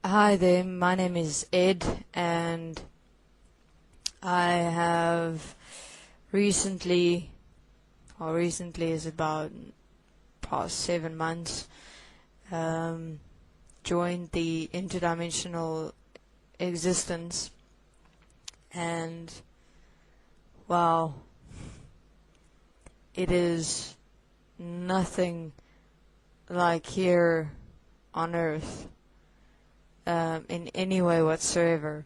Hi there, my name is Ed, and I have recently is about past 7 months, joined the interdimensional existence, and wow, it is nothing like here on Earth. In any way whatsoever.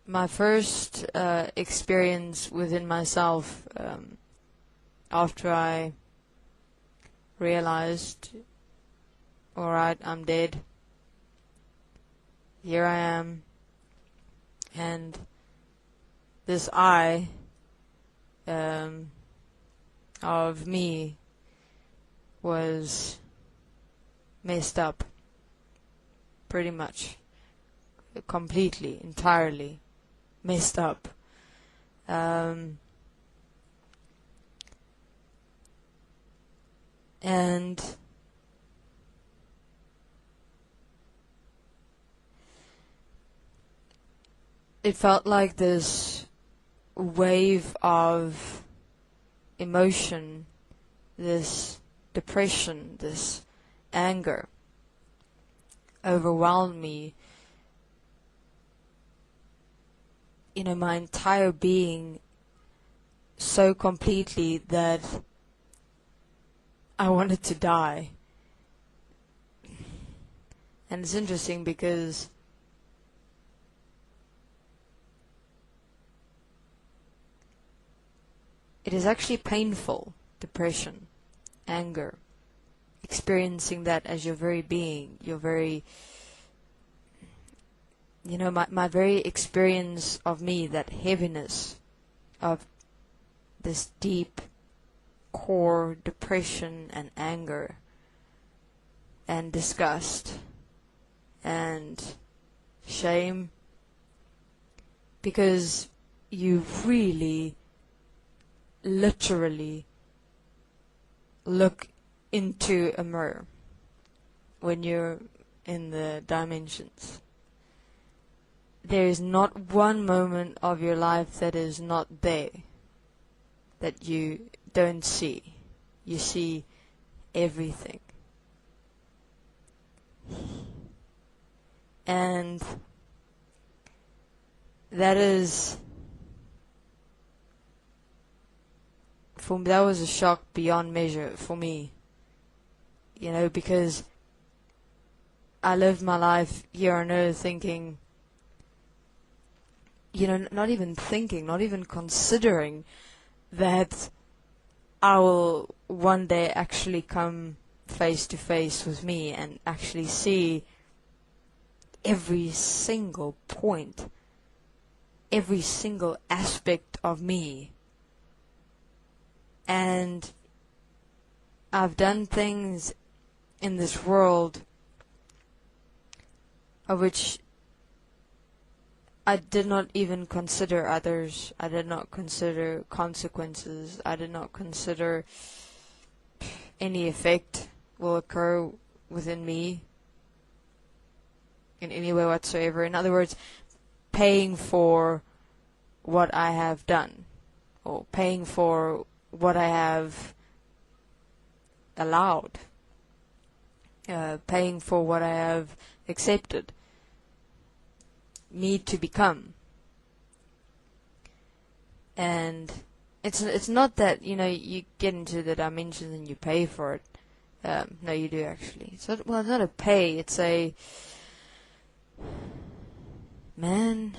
My first experience within myself, after I realized, alright, I'm dead, here I am, and this I of me was messed up, pretty much, completely, entirely messed up. And it felt like this wave of emotion, this depression, this anger overwhelmed me. My entire being so completely that I wanted to die. And it's interesting because it is actually painful, depression, anger, experiencing that as your very being, your very, my very experience of me, that heaviness of this deep core depression and anger and disgust and shame, because you really literally look into a mirror when you're in the dimensions. There is not one moment of your life that is not there, that you don't see. You see everything. And that is, that was a shock beyond measure for me. Because I lived my life here on Earth thinking, not even thinking, not even considering that I will one day actually come face to face with me and actually see every single point, every single aspect of me. And I've done things in this world of which I did not even consider others. I did not consider consequences. I did not consider any effect will occur within me in any way whatsoever. In other words, paying for what I have done, or paying for what I have allowed, paying for what I have accepted me to become. And it's not that you get into the dimensions and you pay for it. No, you do actually. It's not a pay. It's a man,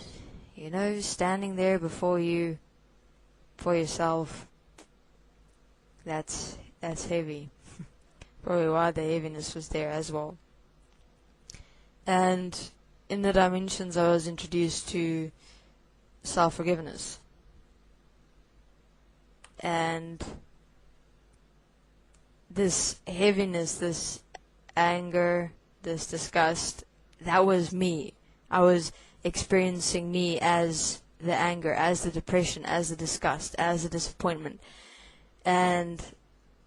standing there before you, for yourself. That's heavy. Probably why the heaviness was there as well. And in the dimensions, I was introduced to self-forgiveness. And this heaviness, this anger, this disgust, that was me. I was experiencing me as the anger, as the depression, as the disgust, as the disappointment. And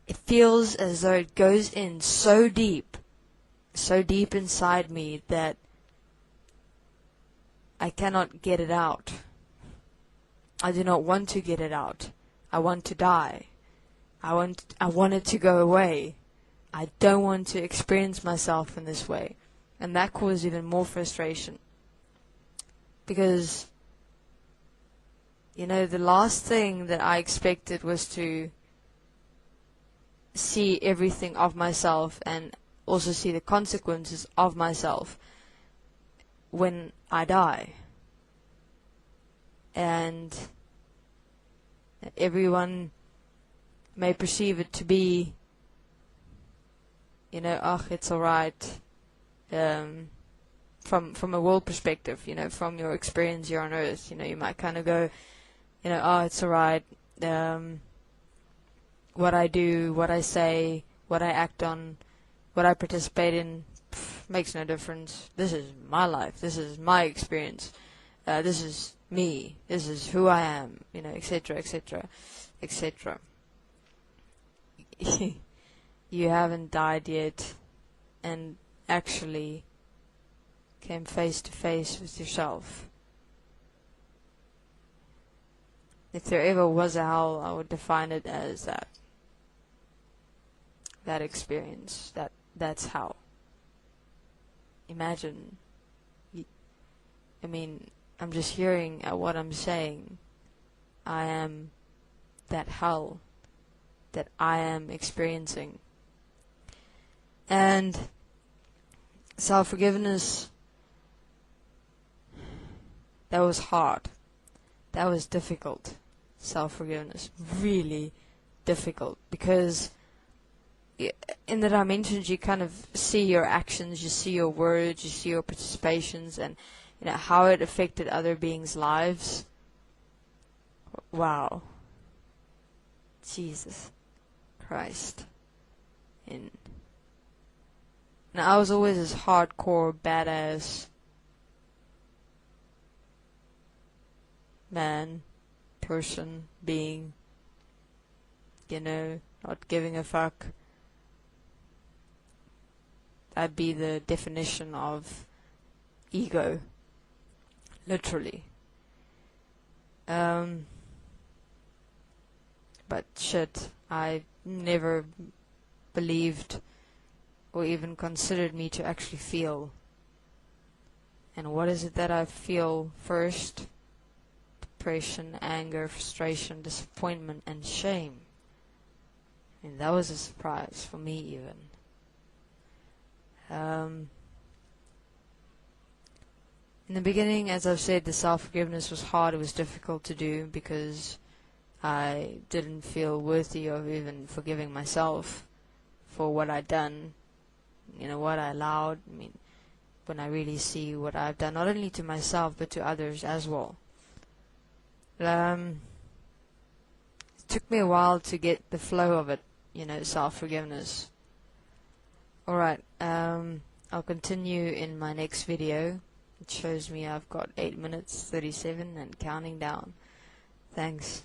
it feels as though it goes in so deep inside me that I cannot get it out. I do not want to get it out. I want to die. I want it to go away. I don't want to experience myself in this way. And that caused even more frustration. Because, you know, the last thing that I expected was to see everything of myself and also see the consequences of myself when I die. And everyone may perceive it to be, you know, oh, it's alright, from a world perspective, you know, from your experience here on earth, you know, you might kind of go, you know, oh, it's alright, what I do, what I say, what I act on, what I participate in, makes no difference. This is my life, this is my experience, this is me, this is who I am, you know, etc., etc., etc. You haven't died yet and actually came face to face with yourself. If there ever was a hell, I would define it as that experience. That's hell. Imagine. I mean, I'm just hearing at what I'm saying. I am that hell that I am experiencing. And self-forgiveness, that was hard. That was difficult. Self-forgiveness, really difficult, because in the dimensions you kind of see your actions, you see your words, you see your participations, and you know how it affected other beings' lives. Wow. Jesus Christ. Now I was always this hardcore, badass man, person, being, you know, not giving a fuck. That'd be the definition of ego, literally. But shit, I never believed or even considered me to actually feel. And what is it that I feel first? Depression, anger, frustration, disappointment, and shame. And that was a surprise for me even. In the beginning, as I've said, the self-forgiveness was hard. It was difficult to do because I didn't feel worthy of even forgiving myself for what I'd done, you know, what I allowed. I mean, when I really see what I've done, not only to myself but to others as well. It took me a while to get the flow of it, you know, self-forgiveness. Alright, I'll continue in my next video. It shows me I've got 8 minutes 37 and counting down. Thanks.